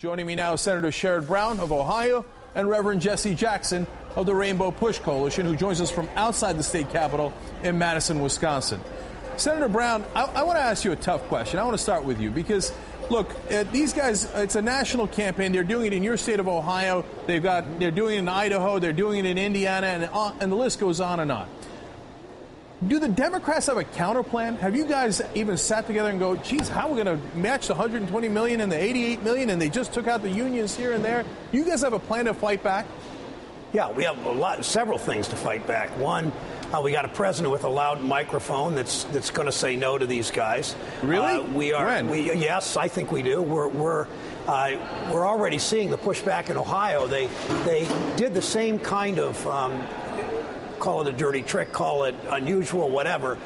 Joining me now is Senator Sherrod Brown of Ohio and Reverend Jesse Jackson of the Rainbow Push Coalition, who joins us from outside the state capitol in Madison, Wisconsin. Senator Brown, I want to ask you a tough question. I want to start with you because, look, these guys, it's a national campaign. They're doing it in your state of Ohio. They're doing it in Idaho. They're doing it in Indiana, and the list goes on and on. Do the Democrats have a counter plan? Have you guys even sat together and go, geez, how are we going to match the $120 million and the $88 million, and they just took out the unions here and there? You guys have a plan to fight back? Yeah, we have several things to fight back. One, we got a president with a loud microphone that's going to say no to these guys. Really? Yes, I think we do. We're already seeing the pushback in Ohio. They did the same kind of call it a dirty trick, call it unusual, whatever.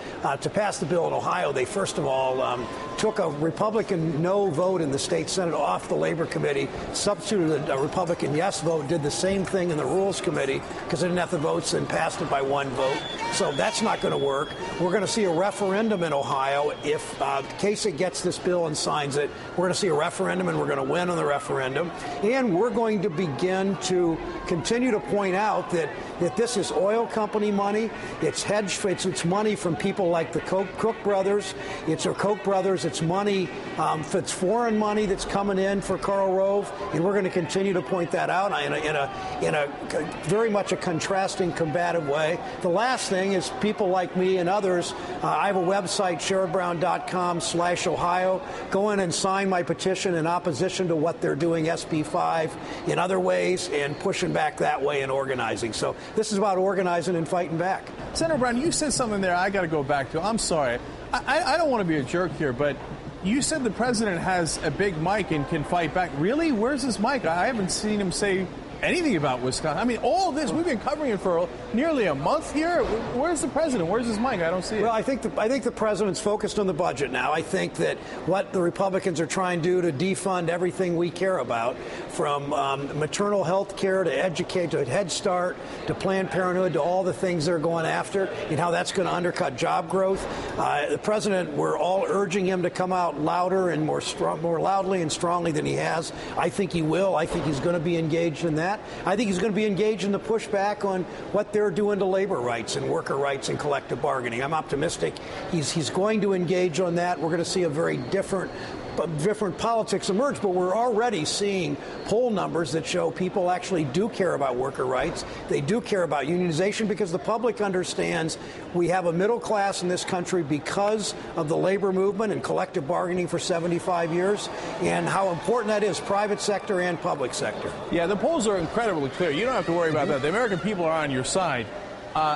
To pass the bill in Ohio, they first of all took a Republican no vote in the state Senate off the Labor Committee, substituted a Republican yes vote, did the same thing in the Rules Committee because they didn't have the votes and passed it by one vote. So that's not going to work. We're going to see a referendum in Ohio. If Kasich gets this bill and signs it, we're going to see a referendum and we're going to win on the referendum. And we're going to begin to continue to point out that this is oil company money. It's it's money from people like the Koch brothers. It's our Koch brothers. It's money. It's foreign money that's coming in for Karl Rove, and we're going to continue to point that out in a very much a contrasting, combative way. The last thing is people like me and others. I have a website, sherrodbrown.com/Ohio. Go in and sign my petition in opposition to what they're doing, SB 5, in other ways, and pushing back that way and organizing. So this is about organizing and fighting back. Senator Brown, you said something there I got to go back to. I'm sorry. I don't want to be a jerk here, but you said the president has a big mic and can fight back. Really? Where's his mic? I haven't seen him say anything about Wisconsin. I mean, all of this, we've been covering it for nearly a month here. Where's the president? Where's his mic? I don't see it. Well, I think the president's focused on the budget now. I think that what the Republicans are trying to do to defund everything we care about, from maternal health care to educate to Head Start to Planned Parenthood to all the things they're going after, and how that's going to undercut job growth. The president, we're all urging him to come out louder and more loudly and strongly than he has. I think he will. I think he's going to be engaged in that. I think he's going to be engaged in the pushback on what they're doing to labor rights and worker rights and collective bargaining. I'm optimistic he's going to engage on that. We're going to see a very different politics emerge, but we're already seeing poll numbers that show people actually do care about worker rights. They do care about unionization because the public understands we have a middle class in this country because of the labor movement and collective bargaining for 75 years, and how important that is, private sector and public sector. Yeah, the polls are incredibly clear. You don't have to worry about that. The American people are on your side.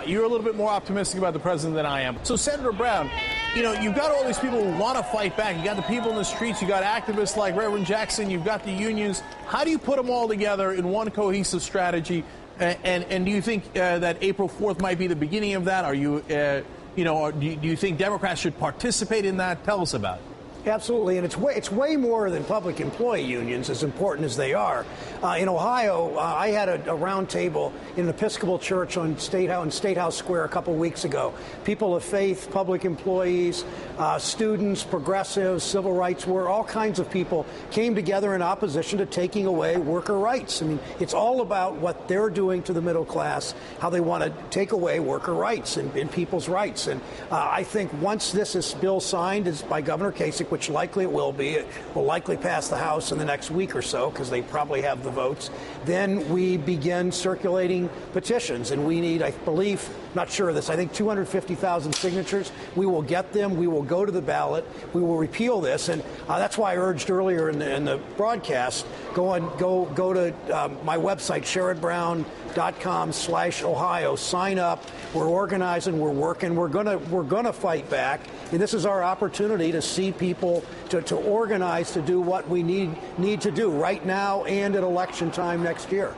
You're a little bit more optimistic about the president than I am. So, Senator Brown, you know, you've got all these people who want to fight back. You got the people in the streets. You got activists like Reverend Jackson. You've got the unions. How do you put them all together in one cohesive strategy? And do you think that April 4th might be the beginning of that? Are you, do you think Democrats should participate in that? Tell us about it. Absolutely, and it's way more than public employee unions, as important as they are. In Ohio, I had a round table in an Episcopal church on State House Square a couple weeks ago. People of faith, public employees, students, progressives, civil rights, all kinds of people came together in opposition to taking away worker rights. I mean, it's all about what they're doing to the middle class, how they want to take away worker rights and people's rights. And I think once this bill signed by Governor Kasich, which likely it will be. It will likely pass the House in the next week or so because they probably have the votes. Then we begin circulating petitions, and we need, I believe, not sure of this, I think 250,000 signatures. We will get them. We will go to the ballot. We will repeal this, and that's why I urged earlier in the broadcast, go to my website, sherrodbrown.com/Ohio. Sign up. We're organizing. We're working. We're gonna fight back, and this is our opportunity to see people to organize to do what we need to do right now and at election time next year.